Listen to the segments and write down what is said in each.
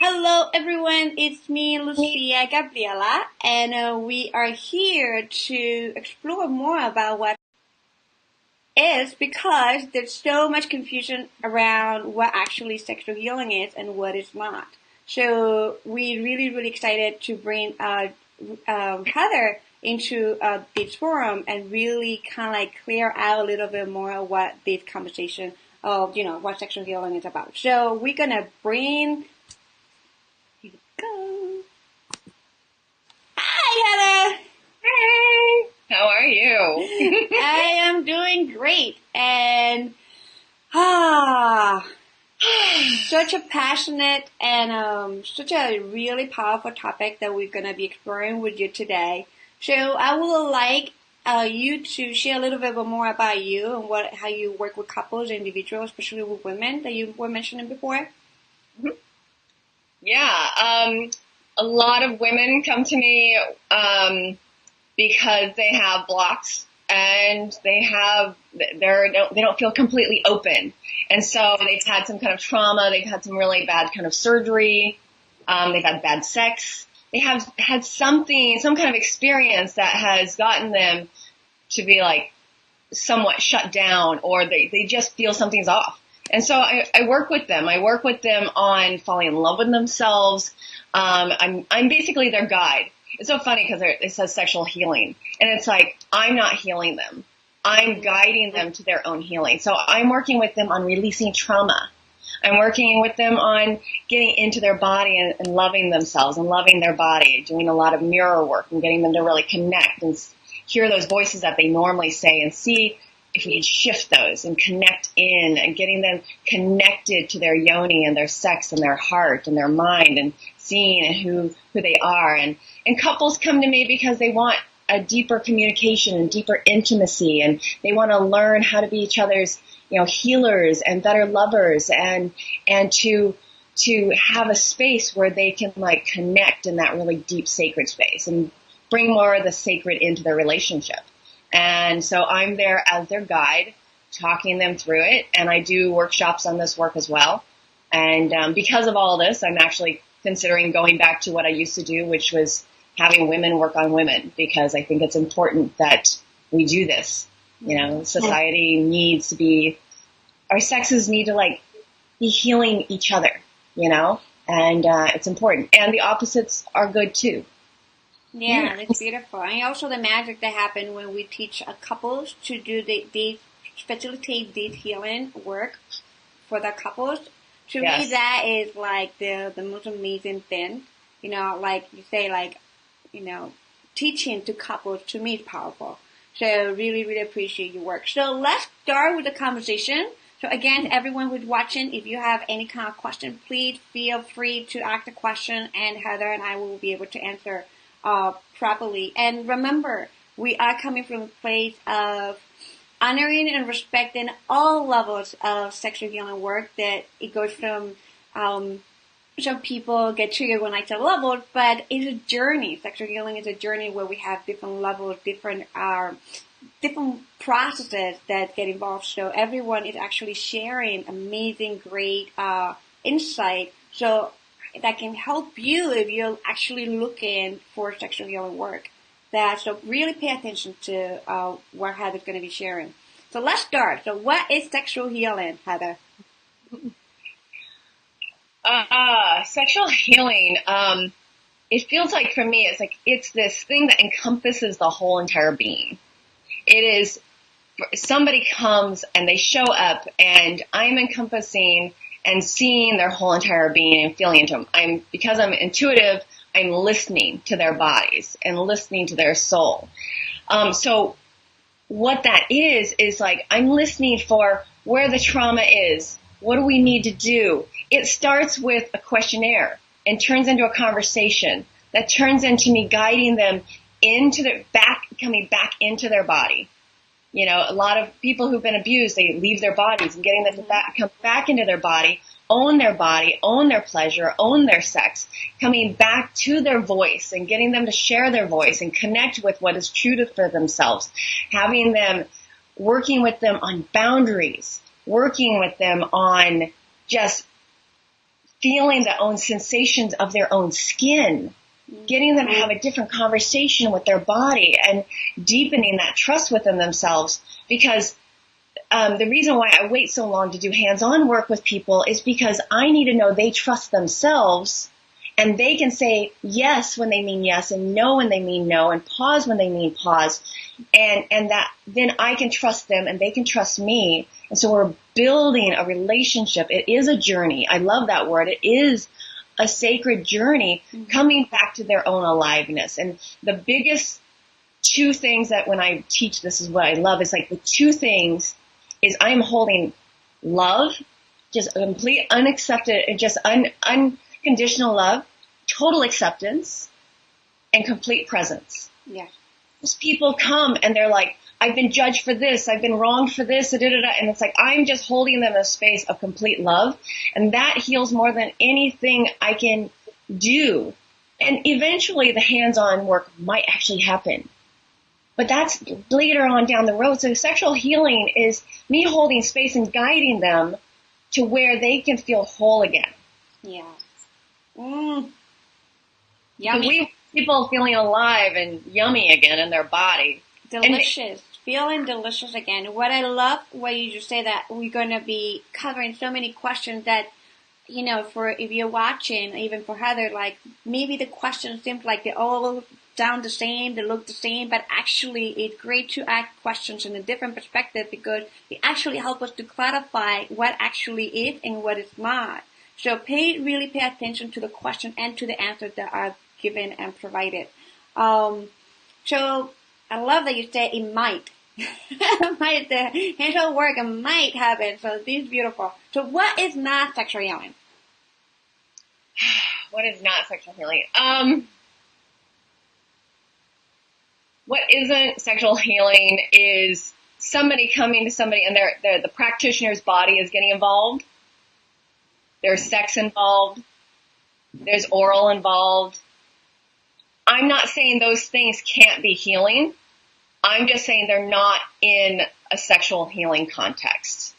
Hello everyone, it's me, Lucia Gabriela, and we are here to explore more about what is because there's so much confusion around what actually sexual healing is and what is not. So we're really excited to bring Heather into this forum and really kind of like clear out a little bit more of what this conversation of, what sexual healing is about. So we're going to bring go. Hi, Heather. Hey, how are you? I am doing great, and such a passionate and such a really powerful topic that we're gonna be exploring with you today. So I would like you to share a little bit more about you and how you work with couples, individuals, especially with women that you were mentioning before. Mhm. Yeah, a lot of women come to me because they have blocks and they don't feel completely open, and so they've had some kind of trauma, they've had some really bad kind of surgery, they've had bad sex, they have had some kind of experience that has gotten them to be like somewhat shut down, or they just feel something's off. And so I work with them. I work with them on falling in love with themselves. I'm basically their guide. It's so funny because it says sexual healing, and it's like I'm not healing them. I'm guiding them to their own healing. So I'm working with them on releasing trauma. I'm working with them on getting into their body and loving themselves and loving their body, doing a lot of mirror work and getting them to really connect and hear those voices that they normally say and see if we can shift those and connect in and getting them connected to their yoni and their sex and their heart and their mind and seeing who they are. And couples come to me because they want a deeper communication and deeper intimacy, and they want to learn how to be each other's, healers and better lovers, and to have a space where they can like connect in that really deep sacred space and bring more of the sacred into their relationship. And so I'm there as their guide, talking them through it, and I do workshops on this work as well. And because of all this, I'm actually considering going back to what I used to do, which was having women work on women, because I think it's important that we do this. Society needs to be, our sexes need to like be healing each other, and it's important. And the opposites are good too. Yeah, that's beautiful. And also the magic that happens when we teach couples to do the facilitate this healing work for the couples. To me, that is like the most amazing thing. Like you say, teaching to couples to me is powerful. So really appreciate your work. So let's start with the conversation. So again, everyone who's watching, if you have any kind of question, please feel free to ask a question, and Heather and I will be able to answer properly. And remember, we are coming from a place of honoring and respecting all levels of sexual healing work. That it goes from some people get triggered when I say levels, but it's a journey. Sexual healing is a journey where we have different levels, different processes that get involved. So everyone is actually sharing amazing, great insight. So that can help you if you're actually looking for sexual healing work. So really pay attention to what Heather's going to be sharing. So let's start. So what is sexual healing, Heather? Sexual healing, it feels like for me, it's this thing that encompasses the whole entire being. It is, somebody comes and they show up, and I'm encompassing and seeing their whole entire being and feeling into them. Because I'm intuitive, I'm listening to their bodies and listening to their soul. So what that is like, I'm listening for where the trauma is. What do we need to do? It starts with a questionnaire and turns into a conversation that turns into me guiding them coming back into their body. A lot of people who've been abused, they leave their bodies, and getting them to come back into their body, own their pleasure, own their sex, coming back to their voice and getting them to share their voice and connect with what is true for themselves, having them, working with them on boundaries, working with them on just feeling the own sensations of their own skin, getting them to have a different conversation with their body and deepening that trust within themselves. Because the reason why I wait so long to do hands-on work with people is because I need to know they trust themselves and they can say yes when they mean yes and no when they mean no and pause when they mean pause. And that then I can trust them and they can trust me. And so we're building a relationship. It is a journey. I love that word. It is a sacred journey coming back to their own aliveness. And the biggest two things that when I teach this is what I love is like the two things is I am holding love, just a complete unaccepted, just unconditional love, total acceptance, and complete presence. Yeah. Most people come and they're like, I've been judged for this, I've been wronged for this, and it's like I'm just holding them in a space of complete love, and that heals more than anything I can do. And eventually the hands-on work might actually happen. But that's later on down the road. So sexual healing is me holding space and guiding them to where they can feel whole again. Yeah. Yummy. People feeling alive and yummy again in their body. Delicious. Feeling delicious again. What I love, what you just say that we're going to be covering so many questions that, you know, for if you're watching, even for Heather, like maybe the questions seem like they're all sound the same, they look the same, but actually it's great to ask questions in a different perspective because it actually helps us to clarify what actually is and what is not. So really pay attention to the question and to the answers that are given and provided. So I love that you say it might. The hands-on work might happen. So this is beautiful. So what is not sexual healing? What is not sexual healing? What isn't sexual healing is somebody coming to somebody and the practitioner's body is getting involved. There's sex involved. There's oral involved. I'm not saying those things can't be healing. I'm just saying they're not in a sexual healing context.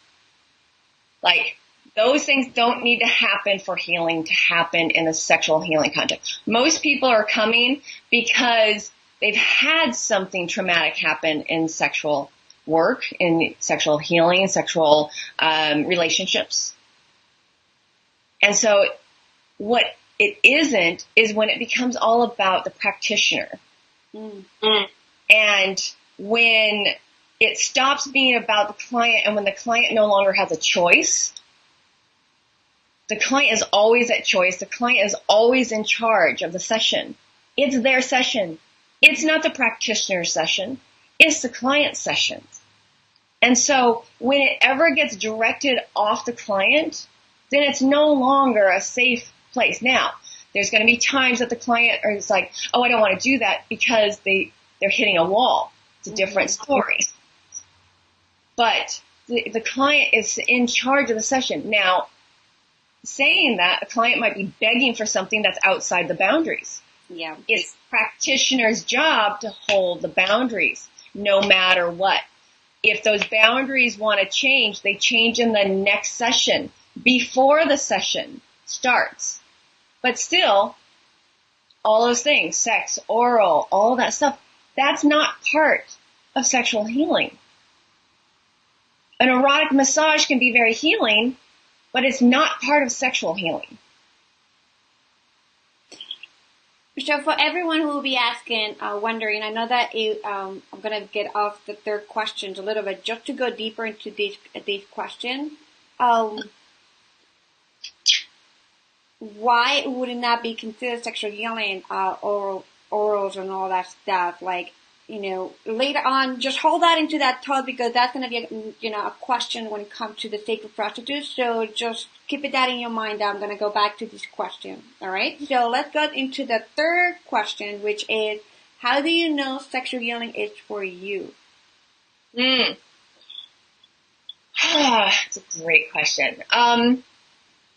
Like, those things don't need to happen for healing to happen in a sexual healing context. Most people are coming because they've had something traumatic happen in sexual work, in sexual healing, sexual relationships. And so what it isn't is when it becomes all about the practitioner. And when it stops being about the client and when the client no longer has a choice, the client is always at choice. The client is always in charge of the session. It's their session. It's not the practitioner's session. It's the client's session. And so when it ever gets directed off the client, then it's no longer a safe place. Now, there's going to be times that the client is like, oh, I don't want to do that because they're hitting a wall. It's a different story. But the client is in charge of the session. Now, saying that, a client might be begging for something that's outside the boundaries. Yeah. It's practitioner's job to hold the boundaries no matter what. If those boundaries want to change, they change in the next session before the session starts. But still, all those things, sex, oral, all that stuff, that's not part of sexual healing. An erotic massage can be very healing, but it's not part of sexual healing. So for everyone who will be asking, wondering, I know that I'm going to get off the third questions a little bit just to go deeper into these questions. Why would it not be considered sexual healing, orals and all that stuff? Like, you know, later on, just hold that into that thought because that's going to be, a question when it comes to the sacred prostitute. So just keep that in your mind. I'm going to go back to this question. All right. So let's go into the third question, which is, how do you know sexual healing is for you? It's a great question.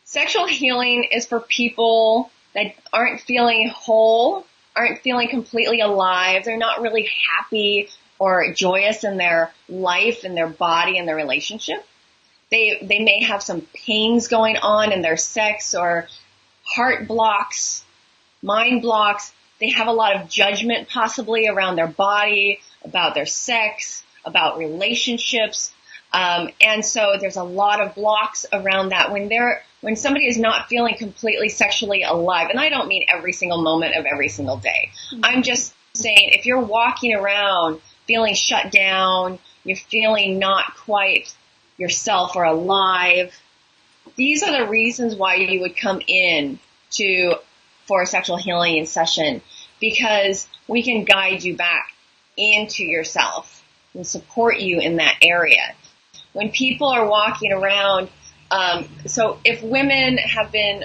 Sexual healing is for people that aren't feeling whole, aren't feeling completely alive. They're not really happy or joyous in their life and their body and their relationship. They may have some pains going on in their sex or heart blocks, mind blocks. They have a lot of judgment possibly around their body, about their sex, about relationships. And so there's a lot of blocks around that when somebody is not feeling completely sexually alive. And I don't mean every single moment of every single day. Mm-hmm. I'm just saying if you're walking around feeling shut down, you're feeling not quite yourself or alive, these are the reasons why you would come in for a sexual healing session, because we can guide you back into yourself and support you in that area. When people are walking around, so if women have been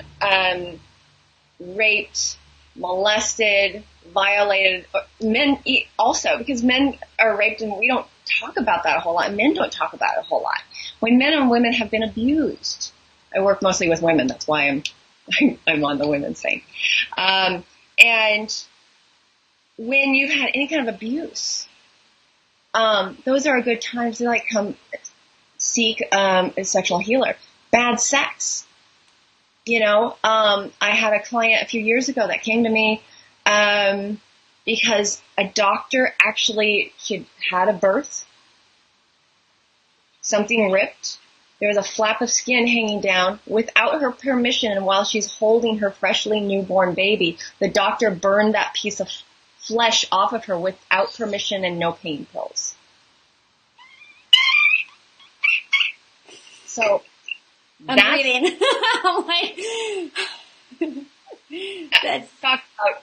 raped, molested, violated, men also, because men are raped and we don't talk about that a whole lot. Men don't talk about it a whole lot. When men and women have been abused, I work mostly with women. That's why I'm on the women's thing. And when you've had any kind of abuse, those are a good time to come seek a sexual healer. Bad sex. I had a client a few years ago that came to me because a doctor she'd had a birth, something ripped, there was a flap of skin hanging down without her permission, and while she's holding her freshly newborn baby, the doctor burned that piece of flesh off of her without permission and no pain pills. So I'm reading. That's talk about,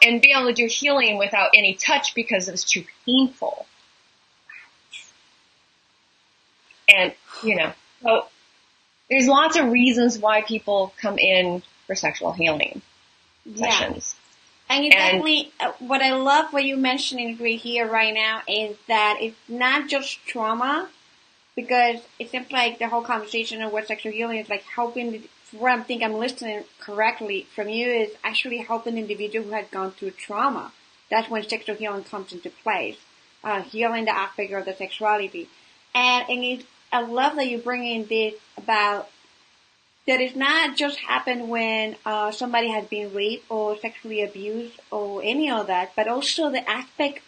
and be able to do healing without any touch because it was too painful. And, so there's lots of reasons why people come in for sexual healing sessions. And you definitely, what I love what you're mentioning right here right now is that it's not just trauma, because it seems like the whole conversation of what sexual healing is helping, what I think I'm listening correctly from you, is actually helping the individual who has gone through trauma. That's when sexual healing comes into place, healing the aspect of the sexuality. And I love that you bring in this about that it's not just happen when somebody has been raped or sexually abused or any of that, but also the aspect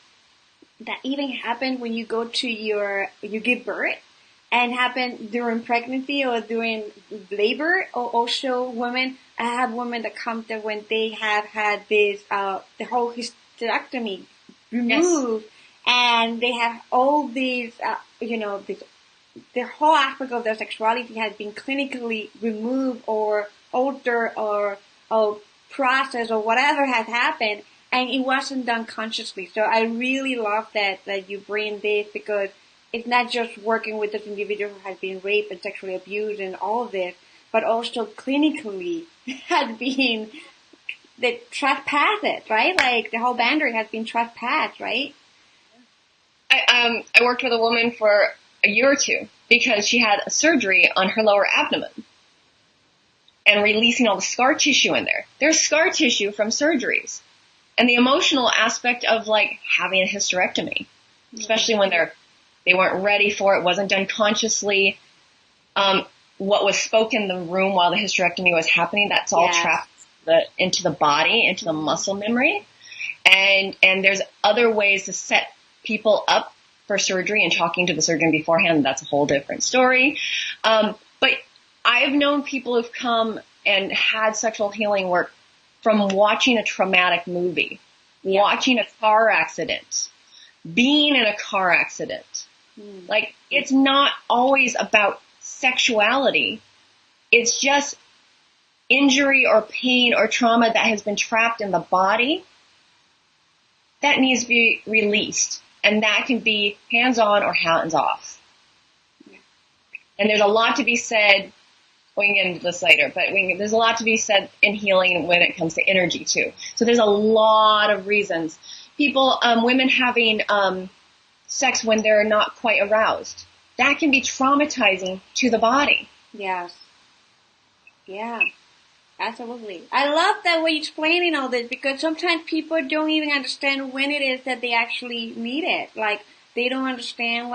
that even happen when you go to you give birth, and happen during pregnancy or during labor, or also I have women that come to when they have had this, the whole hysterectomy removed, yes. And they have all these, the whole aspect of their sexuality has been clinically removed or altered or processed or whatever has happened, and it wasn't done consciously. So I really love that you bring this, because it's not just working with this individual who has been raped and sexually abused and all of this, but also clinically has been the trespassed, right? The whole boundary has been trespassed, right? I worked with a woman for a year or two because she had a surgery on her lower abdomen and releasing all the scar tissue in there. There's scar tissue from surgeries, and the emotional aspect of having a hysterectomy, especially when they weren't ready for it, wasn't done consciously. What was spoken in the room while the hysterectomy was happening, that's all trapped into the body, into the muscle memory. And there's other ways to set people up for surgery, and talking to the surgeon beforehand, that's a whole different story. But I've known people who've come and had sexual healing work from watching a traumatic movie, watching a car accident, being in a car accident. It's not always about sexuality. It's just injury or pain or trauma that has been trapped in the body that needs to be released. And that can be hands-on or hands-off. And there's a lot to be said, we can get into this later, but there's a lot to be said in healing when it comes to energy too. So there's a lot of reasons. Women having sex when they're not quite aroused, that can be traumatizing to the body. Yes. Yeah. Absolutely. I love that way you're explaining all this, because sometimes people don't even understand when it is that they actually need it. They don't understand,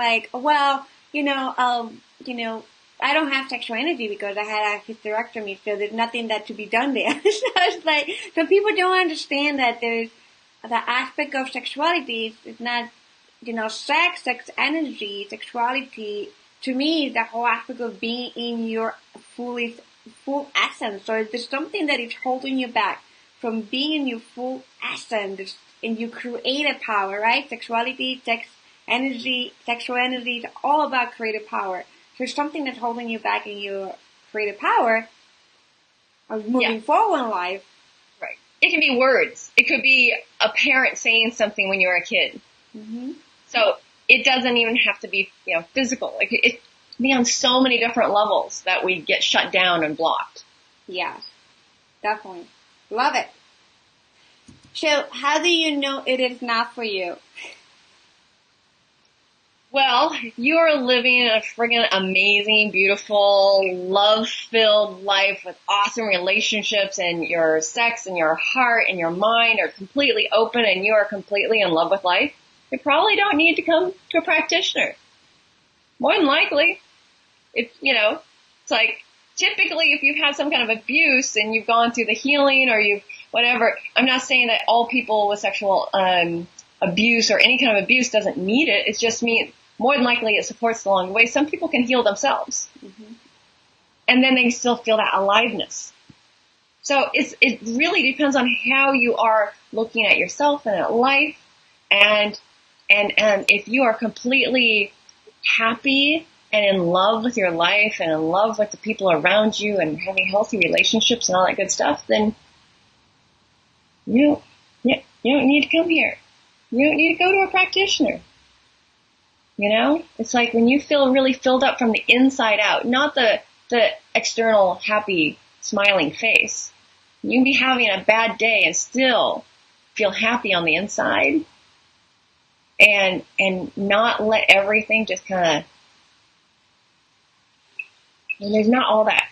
I don't have sexual energy because I had a hysterectomy, so there's nothing that to be done there. So it's like, so people don't understand that there's the aspect of sexuality is not, sex energy, sexuality. To me, the whole aspect of being in your full essence. So there's something that is holding you back from being in your full essence, and your creative power, right? Sexuality, sexual energy is all about creative power. There's something that's holding you back in your creative power of moving forward in life. Right. It can be words. It could be a parent saying something when you were a kid. Mm-hmm. So it doesn't even have to be, physical. Like it can be on so many different levels that we get shut down and blocked. Yeah, definitely. Love it. So how do you know it is not for you? Well, you are living a friggin' amazing, beautiful, love-filled life with awesome relationships, and your sex and your heart and your mind are completely open and you are completely in love with life. You probably don't need to come to a practitioner. More than likely, it's like typically if you've had some kind of abuse and you've gone through the healing or you've whatever, I'm not saying that all people with sexual abuse or any kind of abuse doesn't need it. It's just more than likely it supports along the way. Some people can heal themselves. Mm-hmm. And then they still feel that aliveness. So it really depends on how you are looking at yourself and at life. And if you are completely happy and in love with your life and in love with the people around you and having healthy relationships and all that good stuff, then you don't need to come here. You don't need to go to a practitioner. It's like when you feel really filled up from the inside out, not the external happy smiling face. You can be having a bad day and still feel happy on the inside and not let everything just kind of, there's not all that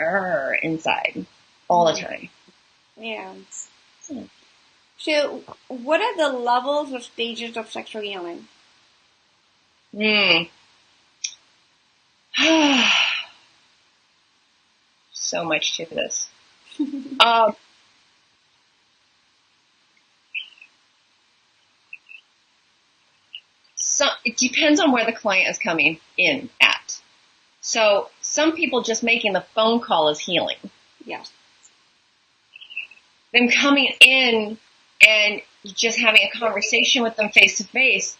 inside all the time. Yeah. So what are the levels or stages of sexual healing? So much to this. It depends on where the client is coming in at. So some people just making the phone call is healing. Yes. Them coming in and just having a conversation with them face to face,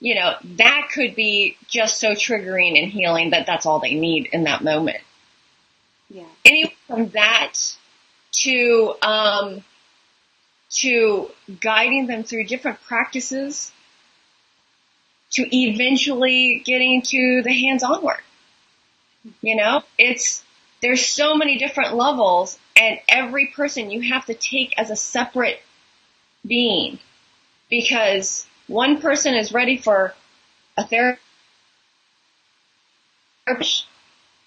that could be just so triggering and healing that that's all they need in that moment. Yeah. Anyway, from that to guiding them through different practices to eventually getting to the hands-on work. There's so many different levels, and every person you have to take as a separate being, because one person is ready for a therapist,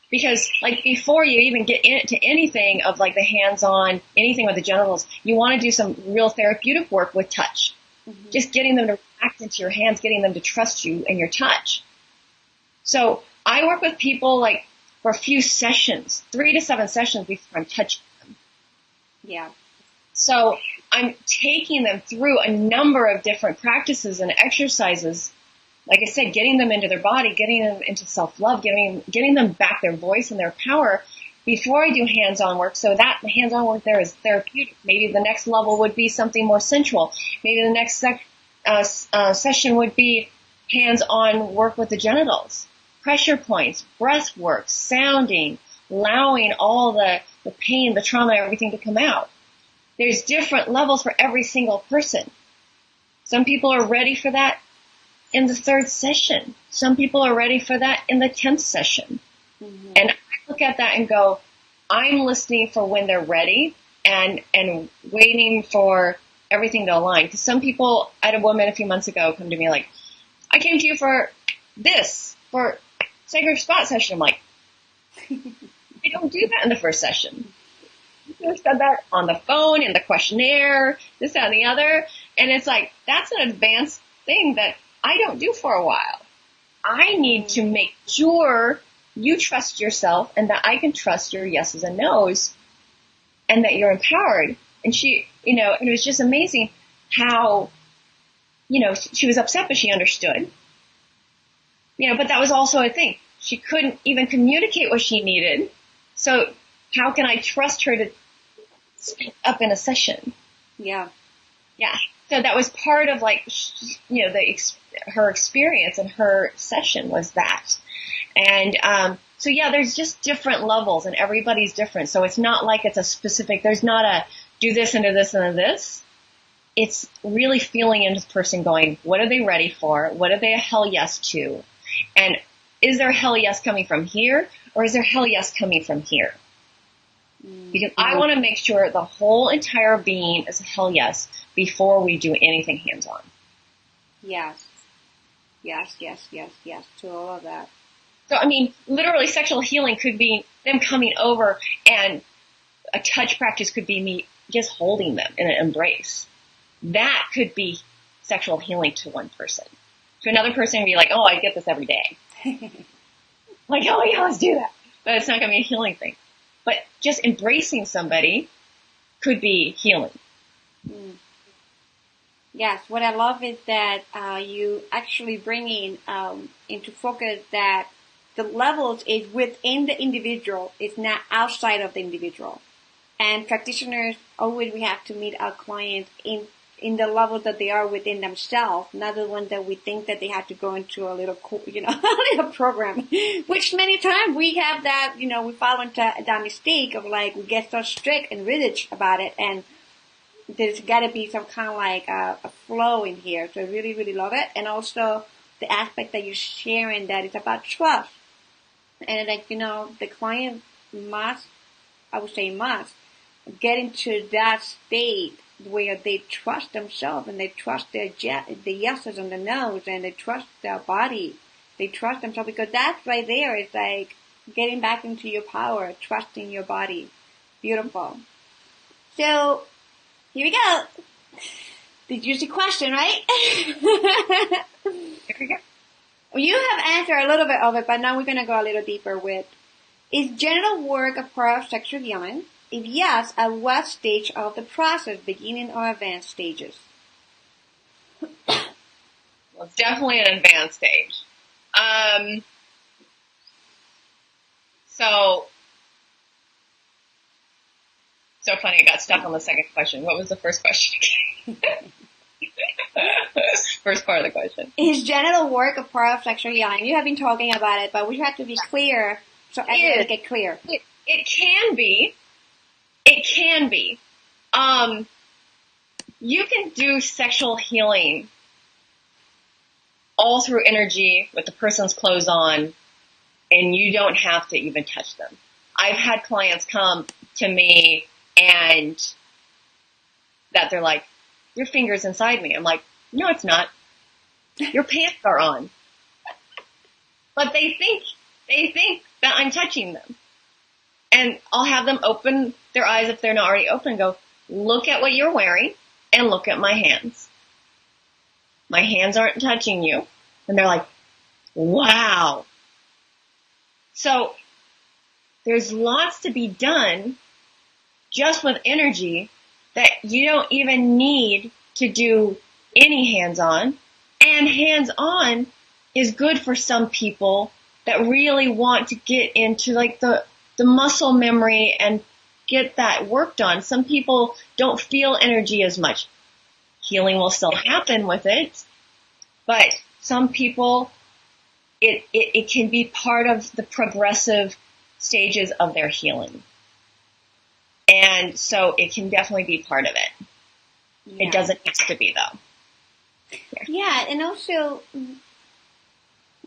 because like before you even get into anything of like the hands-on, anything with the genitals, you want to do some real therapeutic work with touch. Mm-hmm. Just getting them to react into your hands, getting them to trust you and your touch. So I work with people like for a few sessions, 3 to 7 sessions before I'm touching them. Yeah. So I'm taking them through a number of different practices and exercises. Like I said, getting them into their body, getting them into self-love, getting them back their voice and their power before I do hands-on work. So that the hands-on work there is therapeutic. Maybe the next level would be something more sensual. Maybe the next session would be hands-on work with the genitals, pressure points, breath work, sounding, allowing all the pain, the trauma, everything to come out. There's different levels for every single person. Some people are ready for that in the 3rd session. Some people are ready for that in the 10th session. Mm-hmm. And I look at that and go, I'm listening for when they're ready and waiting for everything to align. Because some people, I had a woman a few months ago come to me like, I came to you for sacred spot session. I'm like, I don't do that in the 1st session. You said that on the phone, in the questionnaire, this, that, and the other. And it's like, that's an advanced thing that I don't do for a while. I need to make sure you trust yourself and that I can trust your yeses and nos and that you're empowered. And she, and it was just amazing how, she was upset, but she understood. But that was also a thing. She couldn't even communicate what she needed. So how can I trust her to speak up in a session? Yeah. Yeah. So that was part of her experience and her session was that. And, so yeah, there's just different levels and everybody's different. So it's not like it's a specific, there's not a do this and do this and do this. It's really feeling into the person going, what are they ready for? What are they a hell yes to? And is there hell yes coming from here or is there hell yes coming from here? Because I want to make sure the whole entire being is a hell yes before we do anything hands-on. Yes. Yes, yes, yes, yes, to all of that. So, literally sexual healing could be them coming over and a touch practice could be me just holding them in an embrace. That could be sexual healing to one person. To another person, be like, oh, I get this every day. Like, oh yeah, let's do that. But it's not going to be a healing thing. But just embracing somebody could be healing. Yes, what I love is that you actually bringing into focus that the levels is within the individual, it's not outside of the individual. And practitioners, always we have to meet our clients in the level that they are within themselves, not the one that we think that they have to go into a little, a little program. Which many times we have that, we fall into that mistake of we get so strict and rigid about it, and there's got to be some kind of a flow in here. So I really, really love it. And also the aspect that you're sharing that it's about trust. And the client must get into that state where they trust themselves and they trust the yeses and the nos and they trust their body. They trust themselves because that right there is getting back into your power, trusting your body. Beautiful. So, here we go. The juicy question, right? Here we go. You have answered a little bit of it, but now we're going to go a little deeper with, is genital work a part of sexual healing? If yes, at what stage of the process, beginning or advanced stages? Well, it's definitely an advanced stage. So funny, I got stuck on the second question. What was the first question again? First part of the question. Is genital work a part of sexual healing? You have been talking about it, but we have to be clear so everyone get clear. It can be. It can be. You can do sexual healing all through energy with the person's clothes on, and you don't have to even touch them. I've had clients come to me and that they're like, your finger's inside me. I'm like, no, it's not. Your pants are on. But they think that I'm touching them. And I'll have them open their eyes if they're not already open and go, look at what you're wearing and look at my hands. My hands aren't touching you. And they're like, wow. So there's lots to be done just with energy that you don't even need to do any hands-on. And hands-on is good for some people that really want to get into the muscle memory and get that work done. Some people don't feel energy as much. Healing will still happen with it, but some people, it can be part of the progressive stages of their healing. And so it can definitely be part of it. Yeah. It doesn't have to be though. Yeah, and also,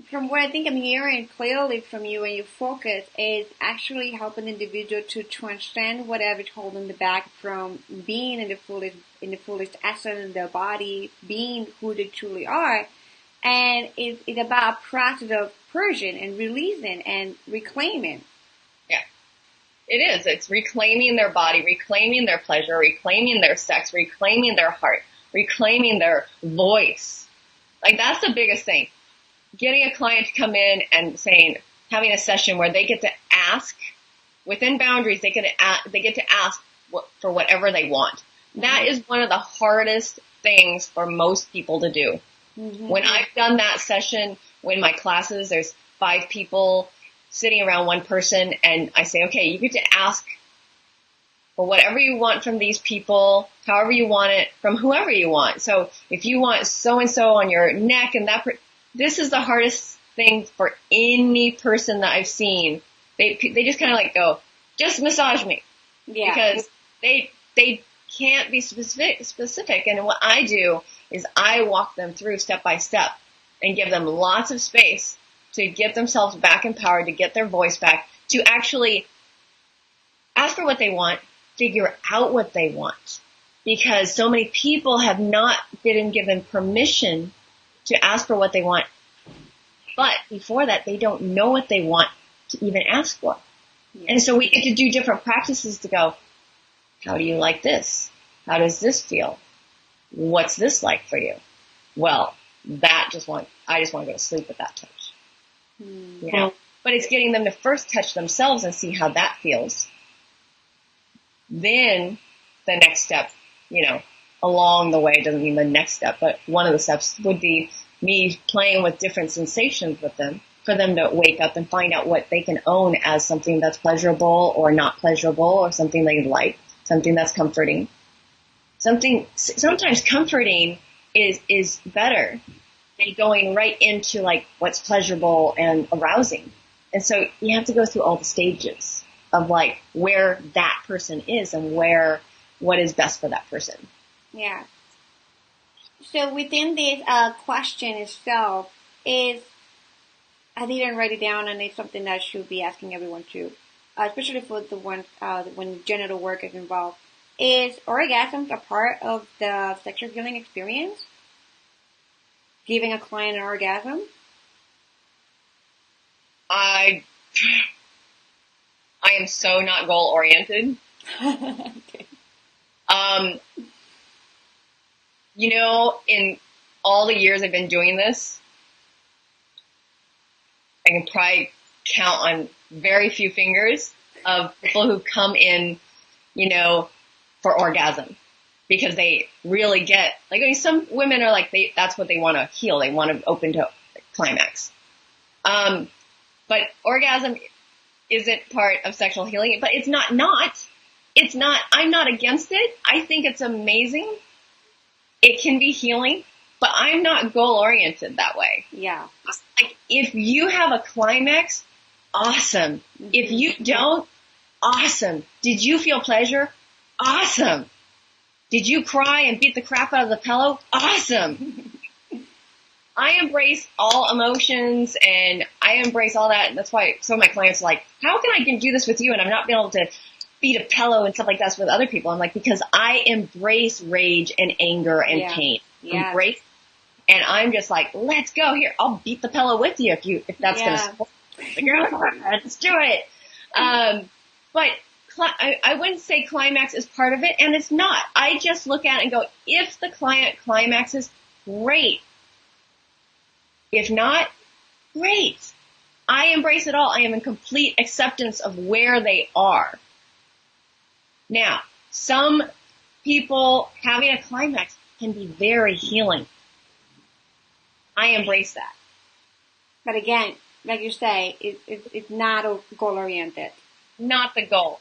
from what I think I'm hearing clearly from you and your focus is actually helping the individual to transcend whatever's holding them back from being in the fullest essence of their body, being who they truly are. And it's about a process of purging and releasing and reclaiming. Yeah. It is. It's reclaiming their body, reclaiming their pleasure, reclaiming their sex, reclaiming their heart, reclaiming their voice. That's the biggest thing. Getting a client to come in and saying, having a session where they get to ask within boundaries. They get to ask for whatever they want. That is one of the hardest things for most people to do. Mm-hmm. When I've done that session, when my classes, there's 5 people sitting around one person, and I say, okay, you get to ask for whatever you want from these people, however you want it, from whoever you want. So if you want so-and-so on your neck and this is the hardest thing for any person that I've seen. They just kind of like go, just massage me. Yeah. Because they can't be specific. And what I do is I walk them through step by step and give them lots of space to get themselves back empowered, to get their voice back, to actually ask for what they want, figure out what they want. Because so many people have not been given permission to ask for what they want. But before that, they don't know what they want to even ask for. Yeah. And so we get to do different practices to go, how do you like this? How does this feel? What's this like for you? Well, I just want to go to sleep with that touch. Mm-hmm. You know? But it's getting them to first touch themselves and see how that feels. Then the next step, along the way, doesn't mean the next step, but one of the steps would be me playing with different sensations with them for them to wake up and find out what they can own as something that's pleasurable or not pleasurable, or something they like, something that's comforting. Sometimes comforting is better than going right into like what's pleasurable and arousing. And so you have to go through all the stages of like where that person is and what is best for that person. Yeah. So within this question itself I didn't write it down, and it's something that I should be asking everyone too, especially for the ones when genital work is involved. Is orgasm a part of the sexual healing experience? Giving a client an orgasm? I am so not goal oriented. Okay. In all the years I've been doing this, I can probably count on very few fingers of people who come in, for orgasm, because they really get, some women are like, that's what they want to heal. They want to open to climax. But orgasm isn't part of sexual healing, but it's not, I'm not against it. I think it's amazing. It can be healing, but I'm not goal oriented that way. Yeah. Like, if you have a climax, awesome. Mm-hmm. If you don't, awesome. Did you feel pleasure? Awesome. Did you cry and beat the crap out of the pillow? Awesome. I embrace all emotions, and I embrace all that. And that's why some of my clients are like, how can I do this with you? And I'm not being able to beat a pillow and stuff like that with other people. I'm like, because I embrace rage and anger and pain. Yeah. Embrace. And I'm just like, let's go here. I'll beat the pillow with you if that's going to support. Let's do it. But I wouldn't say climax is part of it, and it's not. I just look at it and go, if the client climaxes, great. If not, great. I embrace it all. I am in complete acceptance of where they are. Now, some people having a climax can be very healing. I embrace that. But again, like you say, it's not goal-oriented. Not the goal.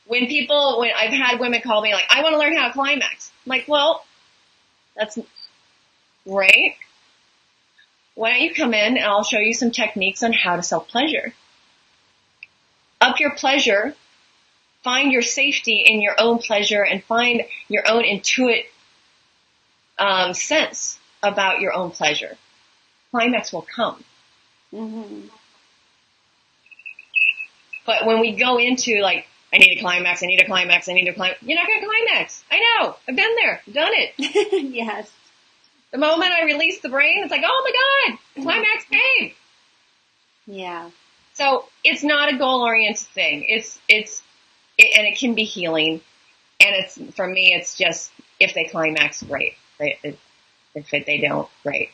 When I've had women call me like, I want to learn how to climax. I'm like, well, that's great. Why don't you come in and I'll show you some techniques on how to self-pleasure. Up your pleasure, find your safety in your own pleasure, and find your own intuitive sense about your own pleasure. Climax will come. Mm-hmm. But when we go into like, I need a climax, you're not going to climax. I know. I've been there. Done it. Yes. The moment I release the brain, it's like, oh my God, climax came. Yeah. So it's not a goal-oriented thing. And it can be healing. And for me, it's just, if they climax, great. If they don't, great.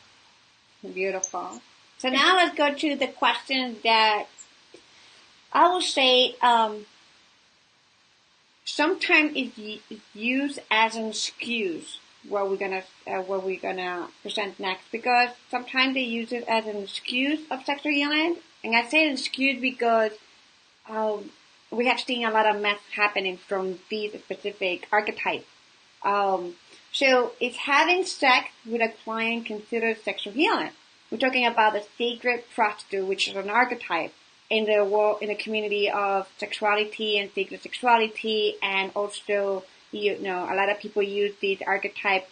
Beautiful. So now let's go to the questions that I would say sometimes it's used as an excuse what we're gonna present next, because sometimes they use it as an excuse of sexual healing, and I say an excuse because we have seen a lot of mess happening from these specific archetypes. So is having sex with a client considered sexual healing? We're talking about the sacred prostitute, which is an archetype in the world, in the community of sexuality and sacred sexuality, and also, a lot of people use these archetypes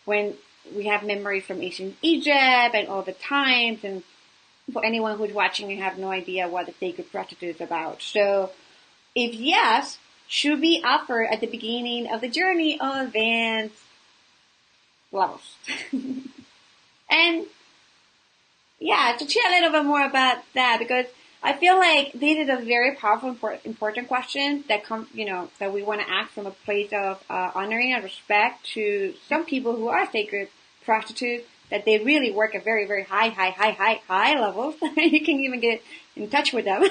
when we have memory from ancient Egypt and all the times, and for anyone who's watching and have no idea what the sacred prostitute is about. So, if yes, should be offered at the beginning of the journey of advanced levels. And yeah, to chat a little bit more about that, because I feel like this is a very powerful, important question that that we want to ask from a place of honoring and respect to some people who are sacred prostitutes, that they really work at very, very high levels. You can even get in touch with them.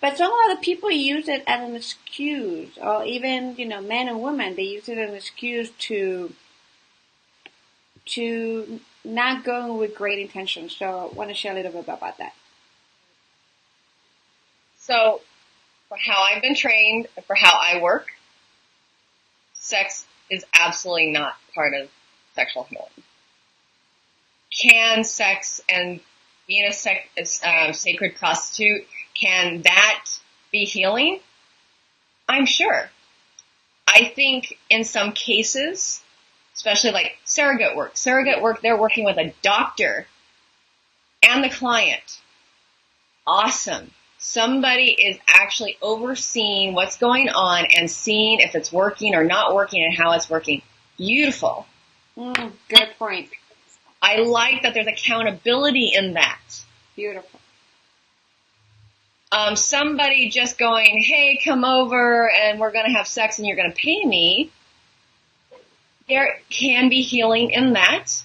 But some other people use it as an excuse, or even, men and women, they use it as an excuse to not going with great intentions. So I want to share a little bit about that. So, for how I've been trained, for how I work, sex is absolutely not part of sexual healing. Can sex and being a sacred prostitute, can that be healing? I'm sure. I think in some cases, especially like surrogate work, they're working with a doctor and the client. Awesome. Somebody is actually overseeing what's going on and seeing if it's working or not working and how it's working. Beautiful. Good point. I like that there's accountability in that. Beautiful. Somebody just going, hey, come over and we're going to have sex and you're going to pay me. There can be healing in that.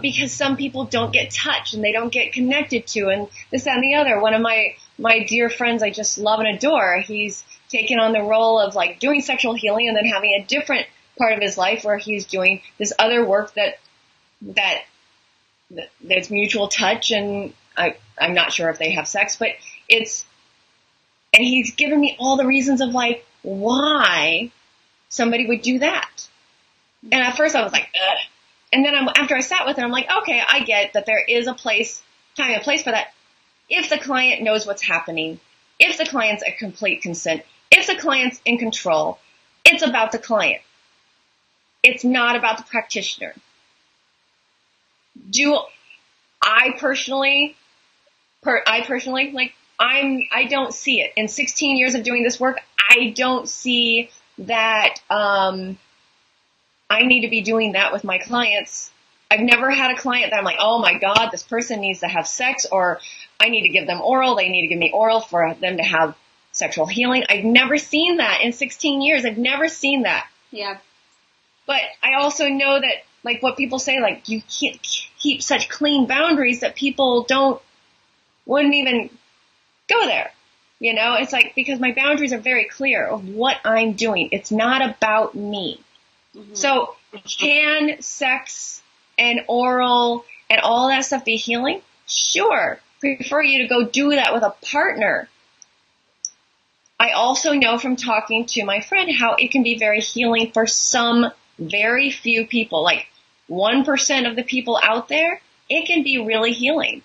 Because some people don't get touched and they don't get connected to, and this, that, and the other. One of my dear friends I just love and adore, he's taken on the role of like doing sexual healing and then having a different part of his life where he's doing this other work that there's mutual touch, and I'm not sure if they have sex, but and he's given me all the reasons of like why somebody would do that. And at first I was like, ugh. And then after I sat with it, I'm like, okay, I get that there is a time and place for that. If the client knows what's happening, if the client's at complete consent, if the client's in control, it's about the client. It's not about the practitioner. I personally, I don't see it. In 16 years of doing this work, I don't see that, I need to be doing that with my clients. I've never had a client that I'm like, oh my God, this person needs to have sex, or I need to give them oral. They need to give me oral for them to have sexual healing. I've never seen that in 16 years. I've never seen that. Yeah. But I also know that, like what people say, like you can't keep such clean boundaries that people wouldn't even go there. It's like, because my boundaries are very clear of what I'm doing. It's not about me. Mm-hmm. So can sex and oral and all that stuff be healing? Sure. Prefer you to go do that with a partner. I also know from talking to my friend how it can be very healing for some very few people, like 1% of the people out there. It can be really healing.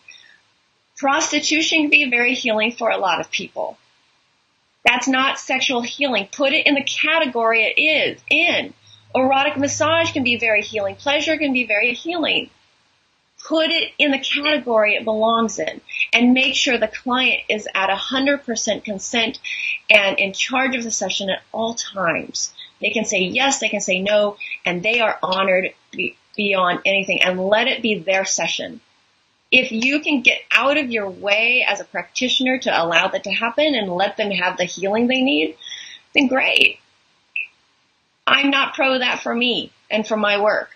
Prostitution can be very healing for a lot of people. That's not sexual healing. Put it in the category it is in. Erotic massage can be very healing. Pleasure can be very healing. Put it in the category it belongs in, and make sure the client is at 100% consent and in charge of the session at all times. They can say yes, they can say no, and they are honored beyond anything, and let it be their session. If you can get out of your way as a practitioner to allow that to happen and let them have the healing they need, then great. I'm not pro that for me and for my work.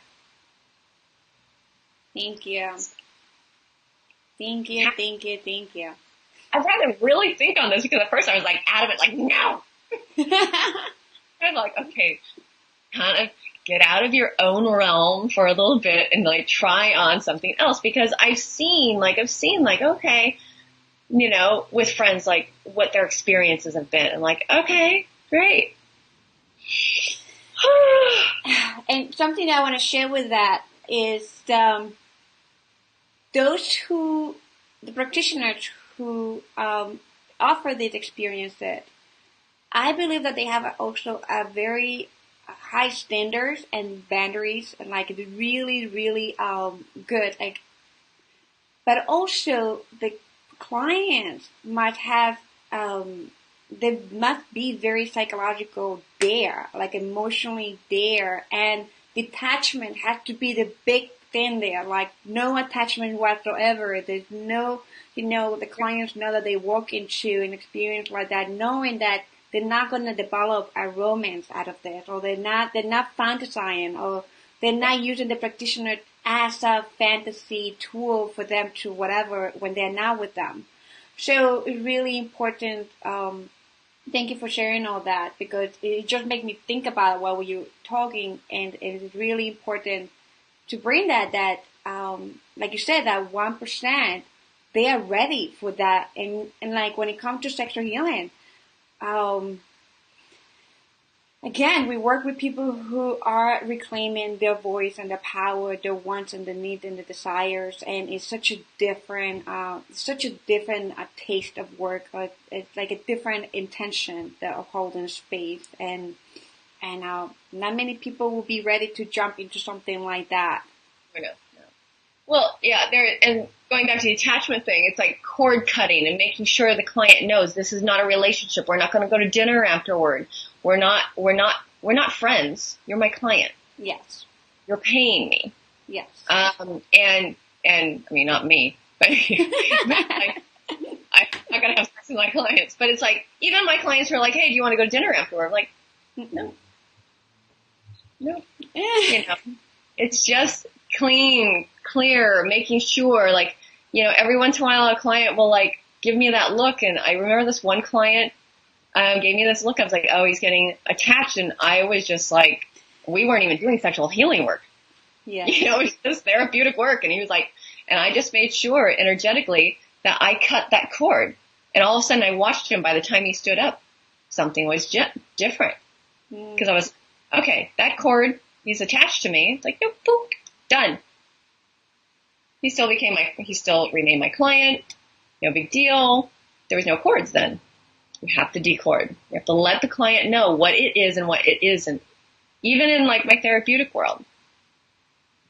Thank you. Thank you, thank you, thank you. I've had to really think on this because at first I was like adamant, like, no. I'm like, okay, kind of get out of your own realm for a little bit and like try on something else, because I've seen like, okay, you know, with friends, like what their experiences have been, and like, okay, great. And something I want to share with that is the practitioners who offer these experiences, I believe that they have also a very high standards and boundaries, and like really, really good. Like, but also the clients might have they must be very psychological there, like emotionally there, and detachment has to be the big thing there, like no attachment whatsoever. There's no, you know, the clients know that they walk into an experience like that, knowing that they're not going to develop a romance out of this, or they're not fantasizing, or they're not using the practitioner as a fantasy tool for them to whatever when they're not with them. So it's really important. Thank you for sharing all that, because it just made me think about it while you were talking, and it's really important to bring that like you said, that 1%, they are ready for that. And like when it comes to sexual healing, again, we work with people who are reclaiming their voice and their power, their wants and the needs and the desires, and it's such a different taste of work. It's like a different intention that of holding space, and not many people will be ready to jump into something like that. I know. Well, yeah, and going back to the attachment thing, it's like cord cutting and making sure the client knows this is not a relationship. We're not going to go to dinner afterward. We're not friends. You're my client. Yes. You're paying me. Yes. And I mean, not me, but I gotta have sex with my clients. But it's like, even my clients are like, hey, do you want to go to dinner afterward? I'm like, no. You know, it's just clear, making sure, like, you know, every once in a while a client will like give me that look. And I remember this one client, gave me this look. I was like, oh, he's getting attached. And I was just like, we weren't even doing sexual healing work. Yeah. You know, it was just therapeutic work. And he was like, and I just made sure energetically that I cut that cord. And all of a sudden I watched him. By the time he stood up, something was different. Because I was, okay, that cord, he's attached to me. It's like, nope, boop, done. He still remained my client. No big deal. There was no cords then. You have to decord. You have to let the client know what it is and what it isn't. Even in like my therapeutic world.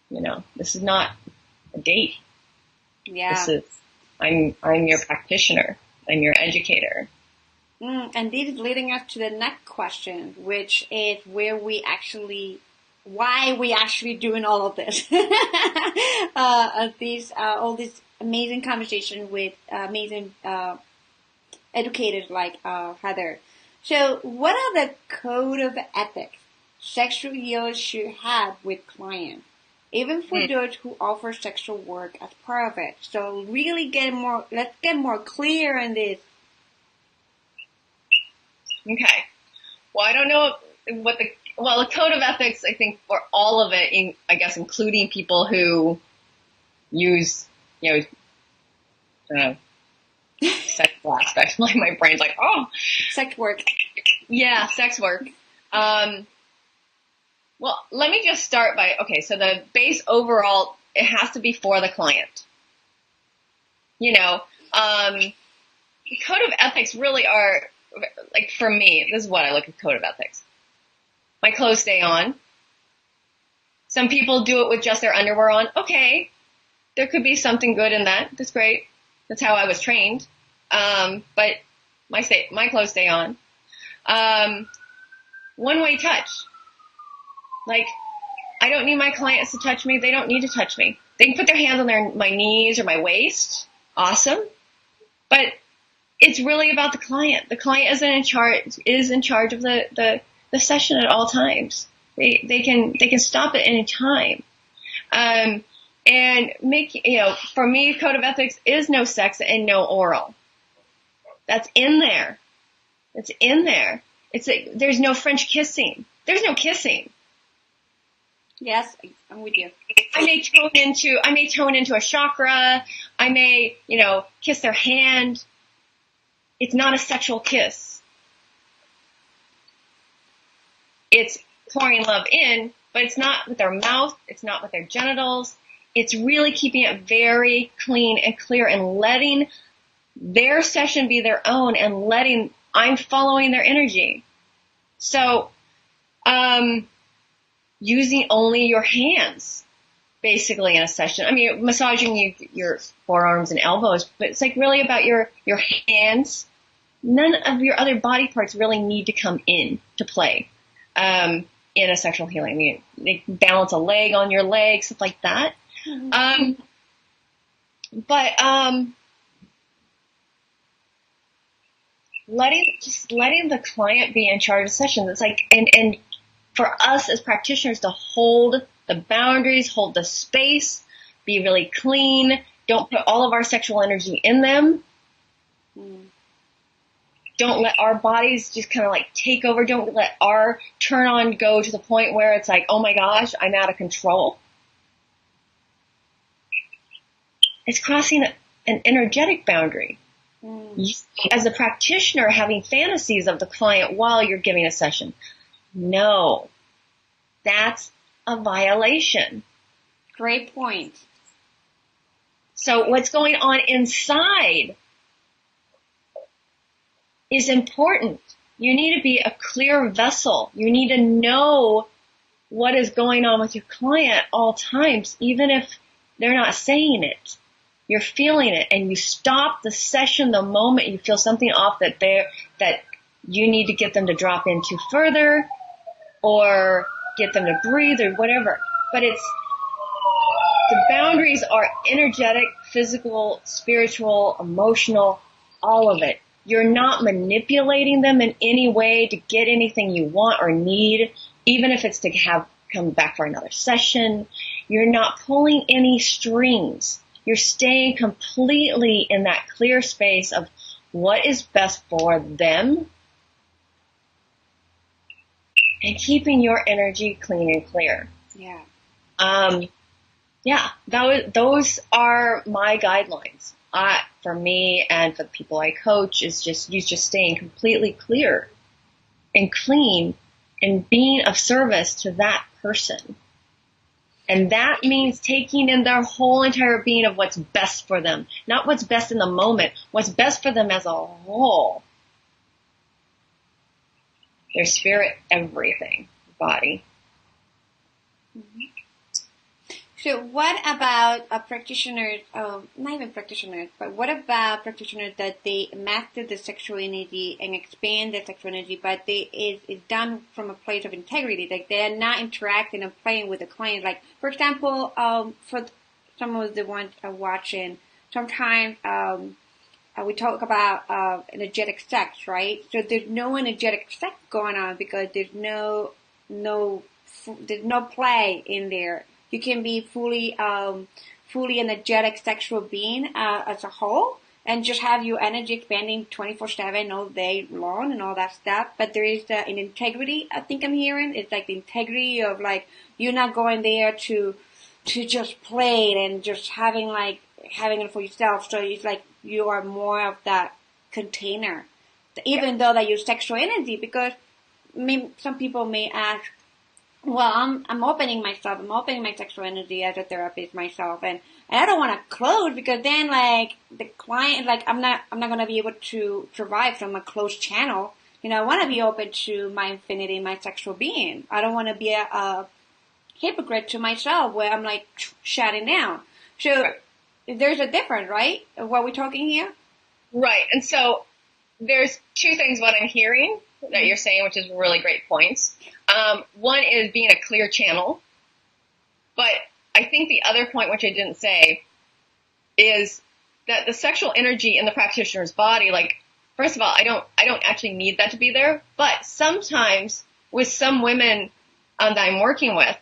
You know, this is not a date. Yeah. This is, I'm your practitioner. I'm your educator. And this is leading us to the next question, which is why we actually doing all of this. All these amazing conversations with amazing educators like Heather. So what are the code of ethics sexual healers should have with clients, even for those who offer sexual work as part of it? So really let's get more clear on this. Okay. Well, I don't know the code of ethics, I think, for all of it, I guess, including people who use, you know, I don't know, sexual aspects. Like my brain's like, oh, sex work. Yeah, sex work. Well, let me just start by, okay, so the base overall, it has to be for the client. You know, the code of ethics really are, like, for me, this is what I look at code of ethics. My clothes stay on. Some people do it with just their underwear on. Okay. There could be something good in that. That's great. That's how I was trained. But my clothes stay on. One-way touch. Like, I don't need my clients to touch me. They don't need to touch me. They can put their hands on my knees or my waist. Awesome. But it's really about the client. The client is in charge of the session at all times. They can stop at any time. And for me, code of ethics is no sex and no oral. That's in there. It's in there. It's like, there's no French kissing. There's no kissing. Yes, I'm with you. I may tone into a chakra. I may, kiss their hand. It's not a sexual kiss. It's pouring love in, but it's not with their mouth. It's not with their genitals. It's really keeping it very clean and clear and letting their session be their own and I'm following their energy. So, using only your hands, basically, in a session. I mean, massaging your forearms and elbows, but it's like really about your hands. None of your other body parts really need to come in to play, in a sexual healing. I mean, they balance a leg on your leg, stuff like that. Mm-hmm. Letting the client be in charge of sessions. It's like, and for us as practitioners to hold the boundaries, hold the space, be really clean, don't put all of our sexual energy in them. Don't let our bodies just kind of like take over. Don't let our turn on go to the point where it's like, oh my gosh, I'm out of control. It's crossing an energetic boundary. You, as a practitioner, having fantasies of the client while you're giving a session. No, that's a violation. Great point. So what's going on inside is important. You need to be a clear vessel. You need to know what is going on with your client all times, even if they're not saying it. You're feeling it, and you stop the session the moment you feel something off that you need to get them to drop into further or get them to breathe or whatever. But the boundaries are energetic, physical, spiritual, emotional, all of it. You're not manipulating them in any way to get anything you want or need, even if it's to come back for another session. You're not pulling any strings. You're staying completely in that clear space of what is best for them and keeping your energy clean and clear. Yeah. Those are my guidelines. For me and for the people I coach is just staying completely clear and clean and being of service to that person. And that means taking in their whole entire being of what's best for them. Not what's best in the moment, what's best for them as a whole. Their spirit, everything, body. Mm-hmm. So what about a practitioner, not even practitioners, but what about practitioners that they master the sexual energy and expand the sexual energy, but it's done from a place of integrity, like they're not interacting and playing with the client. Like, for example, for some of the ones watching, sometimes we talk about energetic sex, right? So there's no energetic sex going on because there's no play in there. You can be fully energetic sexual being as a whole, and just have your energy expanding 24/7 all day long and all that stuff. But there is an integrity. I think I'm hearing it's like the integrity of like you're not going there to just play it and just having it for yourself. So it's like you are more of that container, even though that your sexual energy. Because some people may ask, well, I'm opening myself. I'm opening my sexual energy as a therapist myself, and I don't want to close because then like the client, like I'm not going to be able to survive from a closed channel. I want to be open to my infinity, my sexual being. I don't want to be a hypocrite to myself where I'm like shutting down. So there's a difference, right? Of what we're talking here. Right. And so there's two things what I'm hearing that you're saying, which is really great points. One is being a clear channel, but I think the other point, which I didn't say, is that the sexual energy in the practitioner's body, like, first of all, I don't actually need that to be there, but sometimes with some women that I'm working with,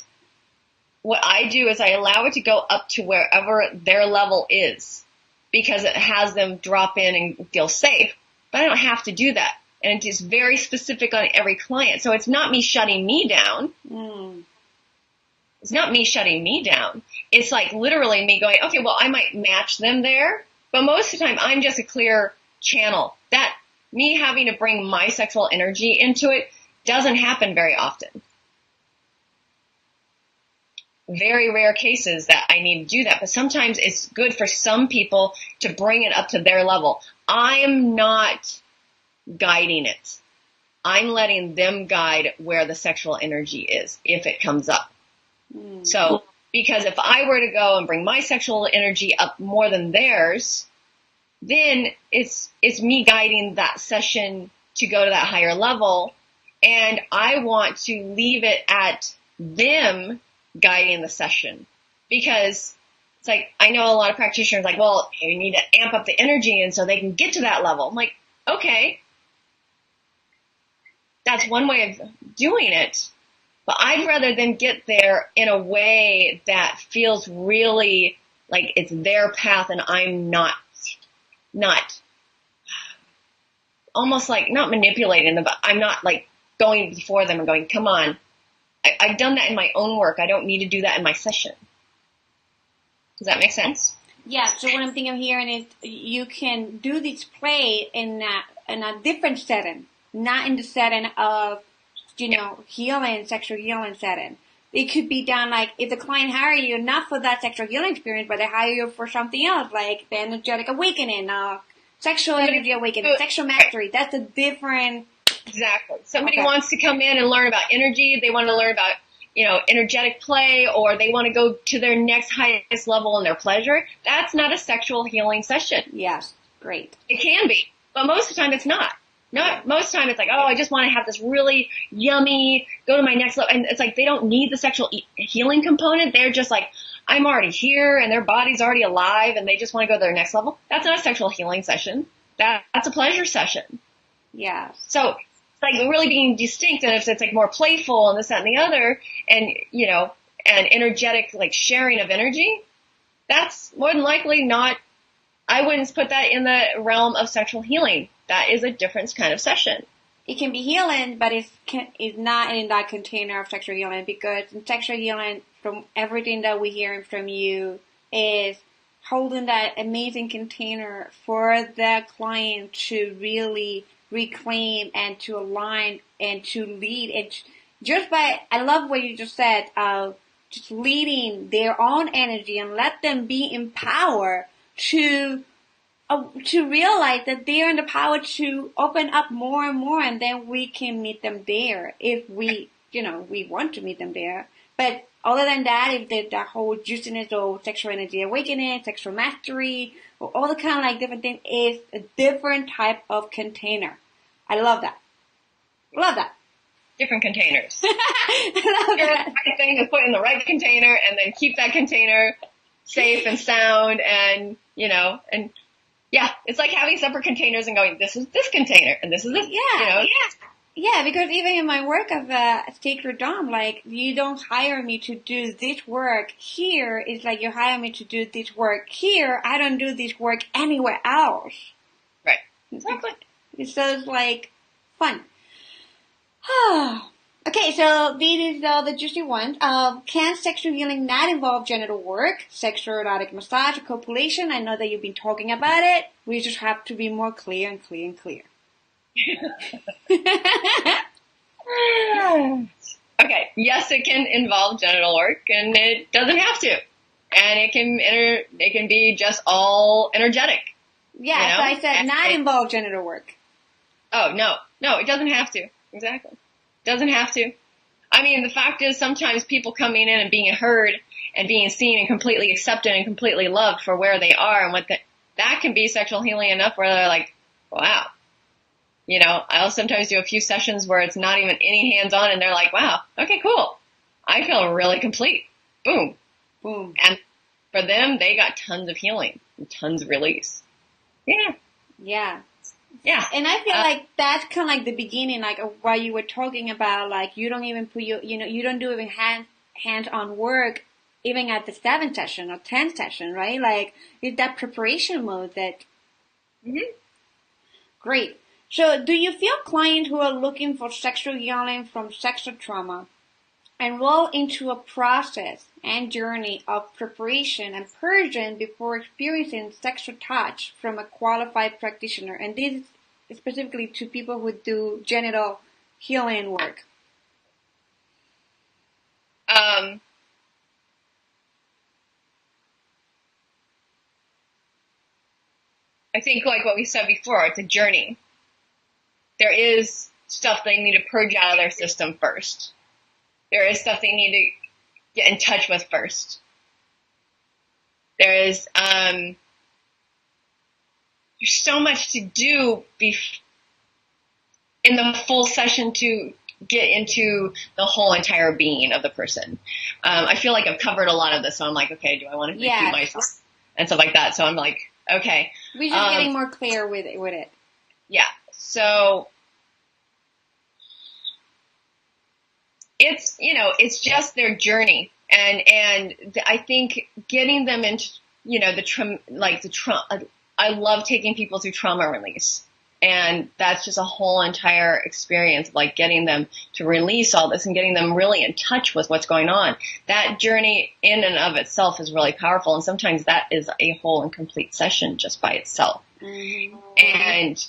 what I do is I allow it to go up to wherever their level is, because it has them drop in and feel safe. But I don't have to do that. And it is very specific on every client. So it's not me shutting me down. It's not me shutting me down. It's like literally me going, okay, well, I might match them there. But most of the time, I'm just a clear channel. That me having to bring my sexual energy into it doesn't happen very often. Very rare cases that I need to do that. But sometimes it's good for some people to bring it up to their level. I'm not guiding it. I'm letting them guide where the sexual energy is, if it comes up. So, because if I were to go and bring my sexual energy up more than theirs, then it's me guiding that session to go to that higher level. And I want to leave it at them guiding the session, because it's like, I know a lot of practitioners like, well, you need to amp up the energy and so they can get to that level. I'm like, okay, that's one way of doing it, but I'd rather them get there in a way that feels really like it's their path and I'm not almost like not manipulating them, but I'm not like going before them and going, come on. I've done that in my own work. I don't need to do that in my session. Does that make sense? Yeah. So what I'm thinking of hearing is you can do this play in a different setting, not in the setting of, healing, sexual healing setting. It could be done like if the client hire you not for that sexual healing experience, but they hire you for something else, like the energetic awakening, sexual energy awakening, sexual mastery. That's a different. Exactly. Somebody wants to come in and learn about energy. They want to learn about, energetic play, or they want to go to their next highest level in their pleasure. That's not a sexual healing session. Yes. Great. It can be, but most of the time it's not. Most of the time it's like, oh, I just want to have this really yummy, go to my next level. And it's like, they don't need the sexual healing component. They're just like, I'm already here and their body's already alive and they just want to go to their next level. That's not a sexual healing session. That's a pleasure session. Yeah. So, like really being distinct, and if it's like more playful and this, that, and the other, and and energetic, like sharing of energy, that's more than likely not. I wouldn't put that in the realm of sexual healing. That is a different kind of session. It can be healing, but it's not in that container of sexual healing, because in sexual healing, from everything that we're hearing from you, is holding that amazing container for the client to really reclaim and to align and to lead. And I love what you just said, just leading their own energy and let them be empowered to realize that they're in the power to open up more and more, and then we can meet them there if we want to meet them there. But other than that, if the whole juiciness or sexual energy awakening, sexual mastery, or all the kind of like different things is a different type of container. I love that. Love that. Different containers. I love that. The right thing is put in the right container and then keep that container safe and sound and, and yeah, it's like having separate containers and going, this is this container and this is this, Yeah. Yeah, because even in my work of sacred dom, like, you don't hire me to do this work here. It's like you hire me to do this work here. I don't do this work anywhere else. Right. Exactly. So it's like fun. Okay, so this is the juicy one. Can sexual healing not involve genital work, sexual erotic massage, or copulation? I know that you've been talking about it. We just have to be more clear and clear and clear. Okay, yes, it can involve genital work, and it doesn't have to, and it can be just all energetic. Yeah, so I said not involve genital work. Oh no, it doesn't have to. Exactly, doesn't have to. I mean, the fact is, sometimes people coming in and being heard and being seen and completely accepted and completely loved for where they are and that can be sexual healing enough where they're like, wow. I'll sometimes do a few sessions where it's not even any hands-on and they're like, wow, okay, cool. I feel really complete. Boom. Boom. And for them, they got tons of healing and tons of release. Yeah. Yeah. Yeah. And I feel like that's kind of like the beginning, like while you were talking about, like, you don't even put you don't do even hands-on work even at the 7th session or 10th session, right? Like, it's that preparation mode that. Mm-hmm. Great. So, do you feel clients who are looking for sexual healing from sexual trauma enroll into a process and journey of preparation and purging before experiencing sexual touch from a qualified practitioner? And this is specifically to people who do genital healing work. I think like what we said before, it's a journey. There is stuff they need to purge out of their system first. There is stuff they need to get in touch with first. There is, there's so much to do in the full session to get into the whole entire being of the person. I feel like I've covered a lot of this, so I'm like, okay, do I want to repeat myself and stuff like that? So I'm like, okay. We're just getting more clear with it. Yeah. So it's, it's just their journey. And I think getting them into, I love taking people through trauma release. And that's just a whole entire experience, like getting them to release all this and getting them really in touch with what's going on. That journey in and of itself is really powerful. And sometimes that is a whole and complete session just by itself. Mm-hmm. And,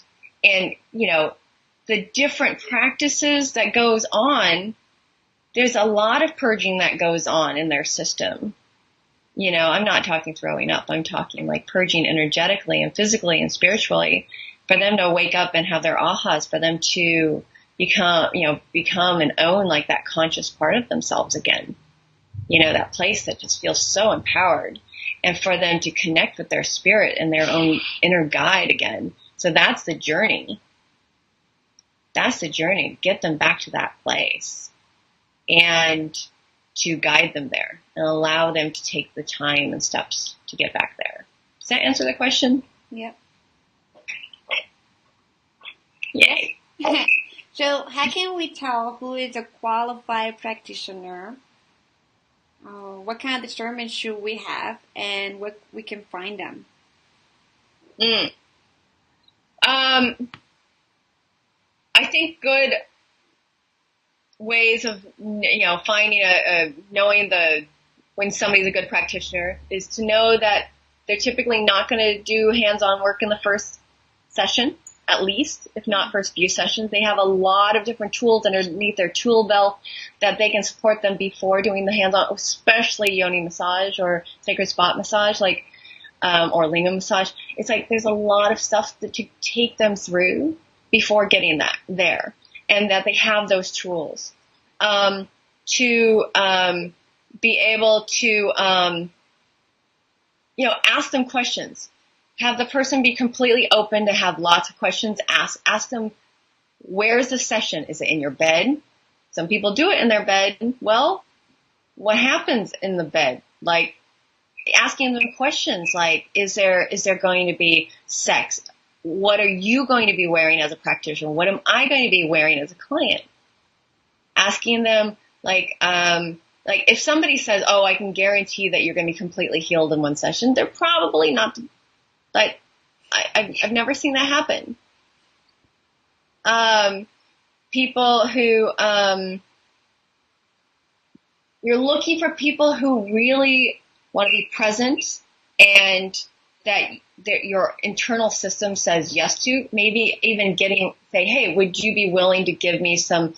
the different practices that goes on, there's a lot of purging that goes on in their system. I'm not talking throwing up. I'm talking like purging energetically and physically and spiritually, for them to wake up and have their ahas, for them to become and own like that conscious part of themselves again. That place that just feels so empowered, and for them to connect with their spirit and their own inner guide again. So that's the journey. That's the journey. Get them back to that place and to guide them there and allow them to take the time and steps to get back there. Does that answer the question? Yep. Yay. So how can we tell who is a qualified practitioner? What kind of discernment should we have, and what we can find them? I think good ways of, finding knowing when somebody's a good practitioner is to know that they're typically not going to do hands-on work in the first session, at least, if not first few sessions. They have a lot of different tools underneath their tool belt that they can support them before doing the hands-on, especially yoni massage or sacred spot massage, or lingam massage. It's like there's a lot of stuff to take them through before getting that there, and that they have those tools to be able to ask them questions. Have the person be completely open to have lots of questions asked. Ask them, where's the session? Is it in your bed? Some people do it in their bed. Well, what happens in the bed? Like, asking them questions like, is there going to be sex? What are you going to be wearing as a practitioner? What am I going to be wearing as a client? Asking them, like if somebody says, oh, I can guarantee that you're going to be completely healed in one session, they're probably not. Like, I've never seen that happen. People who, you're looking for people who really want to be present and that your internal system says yes to. Maybe even say, hey, would you be willing to give me some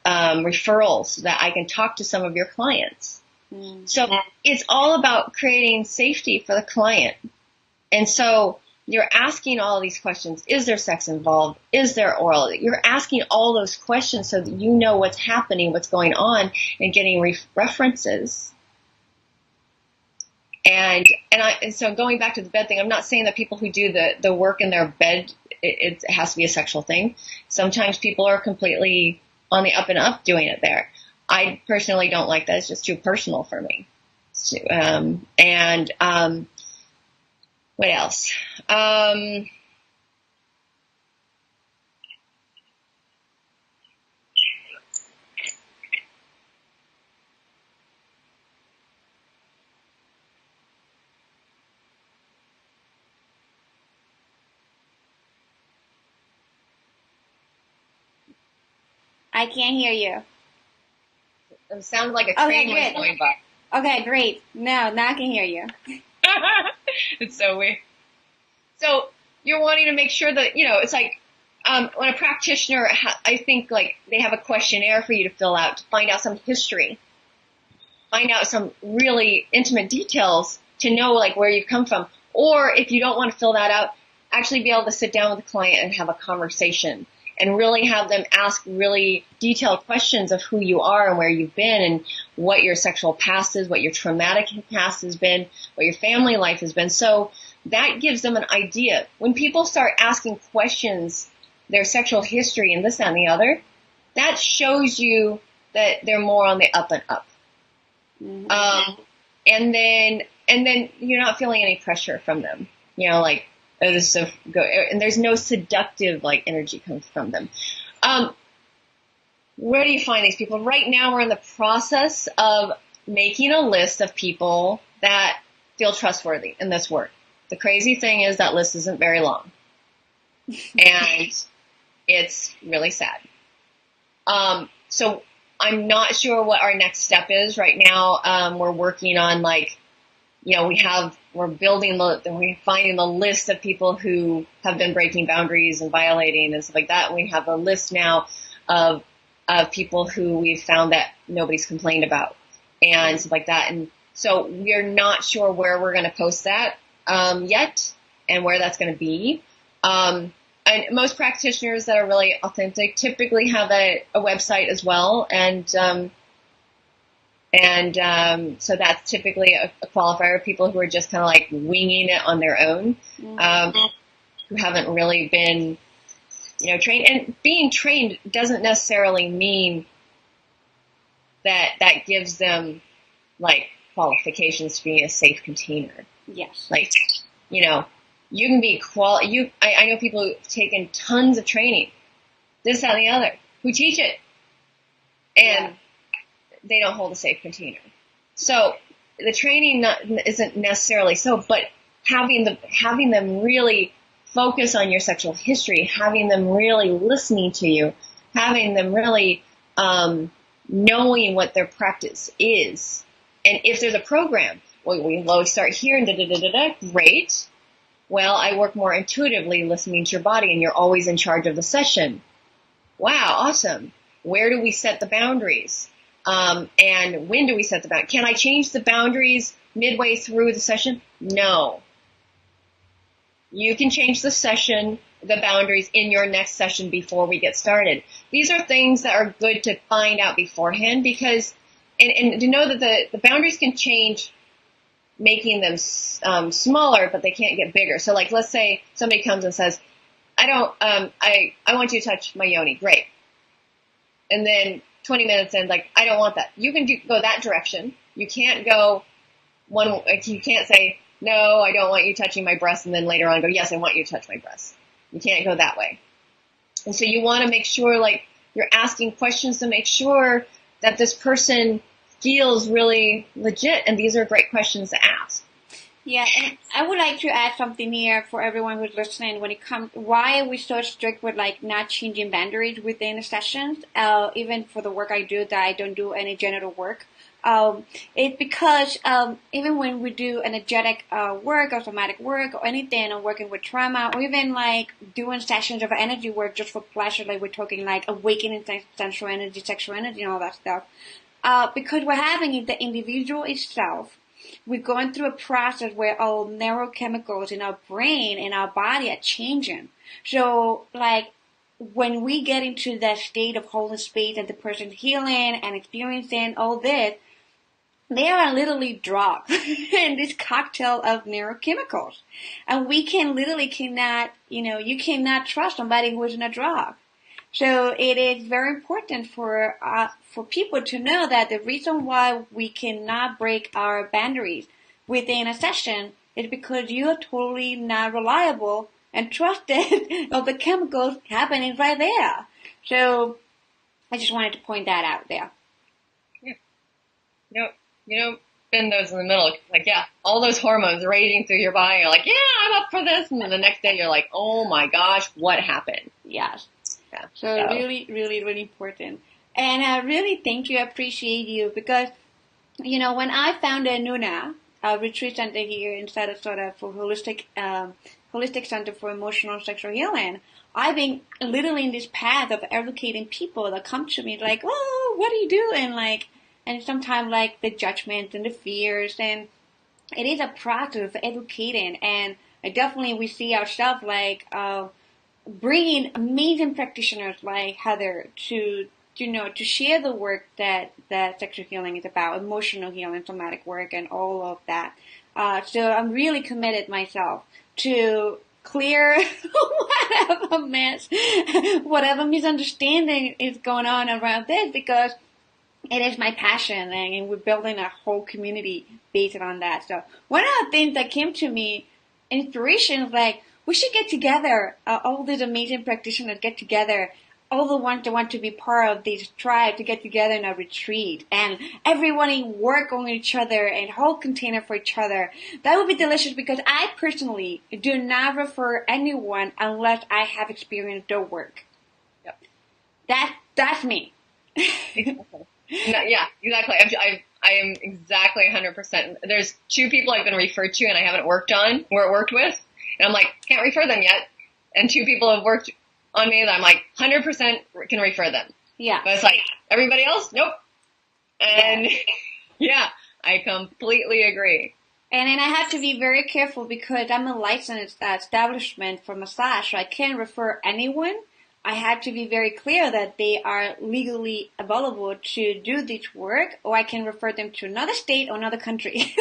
referrals so that I can talk to some of your clients? Mm. So it's all about creating safety for the client. And so you're asking all these questions. Is there sex involved? Is there oral? You're asking all those questions so that you know what's happening, what's going on, and getting references. And so going back to the bed thing, I'm not saying that people who do the work in their bed, it has to be a sexual thing. Sometimes people are completely on the up and up doing it there. I personally don't like that. It's just too personal for me. So, what else? I can't hear you. It sounds like a train was going by. Okay, great. Now I can hear you. It's so weird. So you're wanting to make sure that, it's like, when a practitioner, I think like they have a questionnaire for you to fill out to find out some history, find out some really intimate details to know like where you've come from. Or if you don't want to fill that out, actually be able to sit down with the client and have a conversation and really have them ask really detailed questions of who you are and where you've been and what your sexual past is, what your traumatic past has been, what your family life has been. So that gives them an idea. When people start asking questions, their sexual history and this, that, and the other, that shows you that they're more on the up and up. Mm-hmm. And then you're not feeling any pressure from them. Like, oh, this is so good. And there's no seductive, like, energy comes from them. Where do you find these people? Right now we're in the process of making a list of people that feel trustworthy in this work. The crazy thing is that list isn't very long. And it's really sad. So I'm not sure what our next step is right now. We're working on we're finding the list of people who have been breaking boundaries and violating and stuff like that. And we have a list now of people who we've found that nobody's complained about and stuff like that. And so we're not sure where we're going to post that, yet and where that's going to be. And most practitioners that are really authentic typically have a website as well. And so that's typically a qualifier of people who are just kind of like winging it on their own, who haven't really been, trained. And being trained doesn't necessarily mean that gives them like qualifications to be a safe container. Yes. Like, you can be I know people who've taken tons of training, this, that, and the other, who teach it, and they don't hold a safe container. So the training isn't necessarily so, but having them really focus on your sexual history, having them really listening to you, having them really knowing what their practice is, and if there's a program, we start here and great. Well, I work more intuitively listening to your body, and you're always in charge of the session. Wow, awesome. Where do we set the boundaries? And when do we set the boundaries? Can I change the boundaries midway through the session? No. You can change the boundaries in your next session before we get started. These are things that are good to find out beforehand because, and to know that the boundaries can change, making them smaller, but they can't get bigger. So like, let's say somebody comes and says, I want you to touch my yoni. Great. And then 20 minutes in, like, I don't want that. You can go that direction. You can't go you can't say, no, I don't want you touching my breast. And then later on go, yes, I want you to touch my breast. You can't go that way. And so you want to make sure, like, you're asking questions to make sure that this person feels really legit, and these are great questions to ask. Yeah, and I would like to add something here for everyone who's listening. When it comes, why are we so strict with like not changing boundaries within the sessions? Even for the work I do, that I don't do any genital work. It's because even when we do energetic work or somatic work or anything, or working with trauma, or even like doing sessions of energy work just for pleasure, like we're talking like awakening sensual energy, sexual energy, and all that stuff. Because we're having the individual itself, we're going through a process where all neurochemicals in our brain and our body are changing. So, like, when we get into that state of holding space and the person's healing and experiencing all this, they are literally drugs in this cocktail of neurochemicals. And we cannot, you cannot trust somebody who is in a drug. So it is very important for people to know that the reason why we cannot break our boundaries within a session is because you are totally not reliable and trusted of the chemicals happening right there. So I just wanted to point that out there. Yeah. Spin those in the middle. Like, yeah, all those hormones raging through your body. You're like, yeah, I'm up for this. And then the next day you're like, oh my gosh, what happened? Yes. Yeah. So really, really, really important. And I really thank you, I appreciate you, because, when I founded Nuna, a retreat center here in Sarasota for holistic center for emotional and sexual healing, I've been literally in this path of educating people that come to me like, oh, what are you doing? And sometimes the judgment and the fears, and it is a process of educating. And definitely we see ourselves bringing amazing practitioners like Heather to share the work that sexual healing is about, emotional healing, somatic work, and all of that. So I'm really committed myself to clear whatever mess, whatever misunderstanding is going on around this, because it is my passion, and we're building a whole community based on that. So one of the things that came to me, inspiration, is we should get together, all these amazing practitioners get together, all the ones that want to be part of this tribe, to get together in a retreat, and everyone work on each other and hold container for each other. That would be delicious, because I personally do not refer anyone unless I have experienced their work. Yep. That's me. Exactly. No, yeah, exactly. I am exactly 100%. There's 2 people I've been referred to and I haven't worked with. And I'm like, can't refer them yet. And 2 people have worked on me that I'm like, 100% can refer them. Yeah. But it's like, everybody else? Nope. And yeah, I completely agree. And then I have to be very careful, because I'm a licensed establishment for massage, so I can't refer anyone. I had to be very clear that they are legally available to do this work, or I can refer them to another state or another country.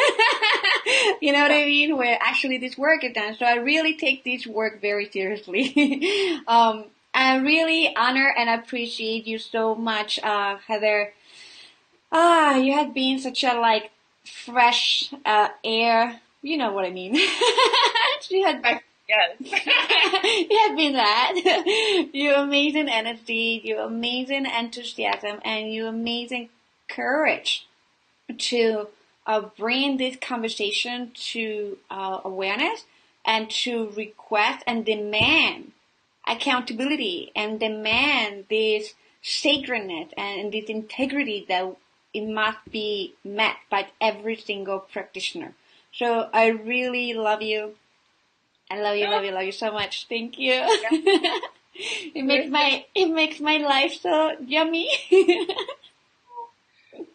You know what I mean? Where actually this work is done. So I really take this work very seriously. I really honor and appreciate you so much, Heather. You have been such a fresh air. You know what I mean? You had. Yes. You have been that. You amazing energy, you amazing enthusiasm, and you amazing courage to bring this conversation to awareness, and to request and demand accountability, and demand this sacredness and this integrity that it must be met by every single practitioner. So I really love you. I love you so much. Thank you. Yeah. It makes my life so yummy.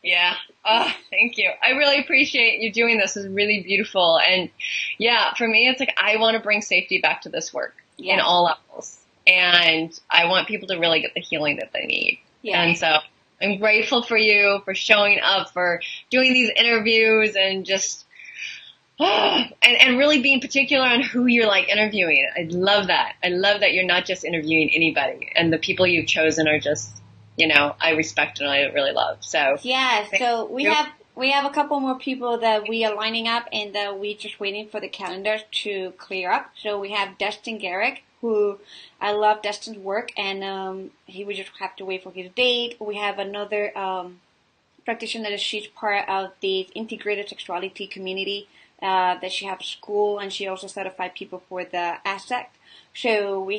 Yeah. Oh, thank you. I really appreciate you doing this. It's really beautiful. And yeah, for me, it's I want to bring safety back to this work in all levels. And I want people to really get the healing that they need. Yeah. And so I'm grateful for you for showing up, for doing these interviews, and just, and really being particular on who you're interviewing. I love that. I love that you're not just interviewing anybody, and the people you've chosen are just, I respect and I really love. So yeah. So we have a couple more people that we are lining up, and we're just waiting for the calendars to clear up. So we have Dustin Garrick, who I love Dustin's work, and he would just have to wait for his date. We have another practitioner that she's part of the integrated sexuality community. That she has a school, and she also certified people for the ASEC. So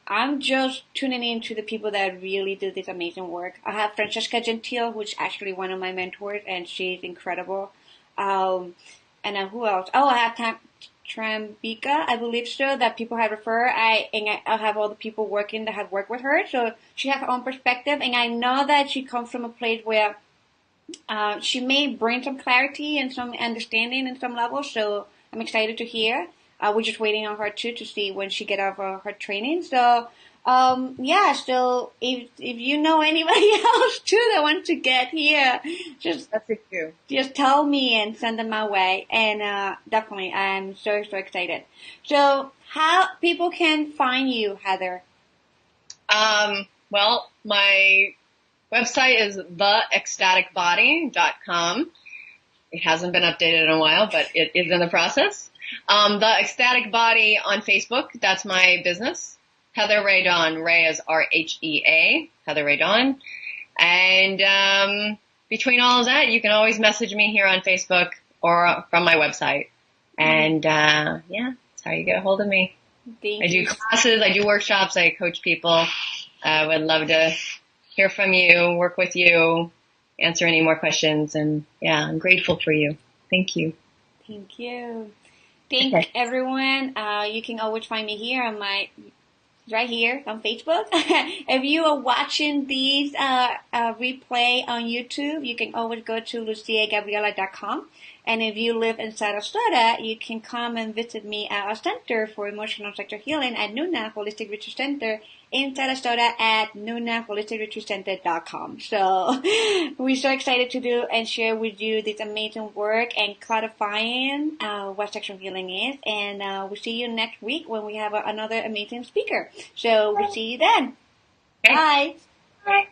I'm just tuning in to the people that really do this amazing work. I have Francesca Gentile, who's actually one of my mentors, and she's incredible. And then who else? Oh, I have Trambika, I believe so, that people have referred. I have all the people working that have worked with her. So she has her own perspective, and I know that she comes from a place where she may bring some clarity and some understanding in some level, so I'm excited to hear. We're just waiting on her too to see when she get out of her training. So, so if you know anybody else too that wants to get here, just tell me and send them my way. And definitely, I'm so excited. So, how people can find you, Heather? Well, my website is theecstaticbody.com. It hasn't been updated in a while, but it is in the process. The Ecstatic Body on Facebook, that's my business. Heather Ray Dawn. Ray is R-H-E-A, Heather Ray Dawn. And between all of that, you can always message me here on Facebook or from my website. And that's how you get a hold of me. I do classes, I do workshops, I coach people. I would love to hear from you, work with you, answer any more questions. And yeah, I'm grateful for you. Thank you. Thank you. Thank everyone. You can always find me here on right here on Facebook. If you are watching these replay on YouTube, you can always go to luciagabriela.com. And if you live in Sarasota, you can come and visit me at our Center for Emotional Sexual Healing at Nuna Holistic Retreat Center in Sarasota at nunaholisticretreatcenter.com. So we're so excited to do and share with you this amazing work and codifying what sexual healing is. And we'll see you next week when we have another amazing speaker. So we'll see you then. Bye. Bye.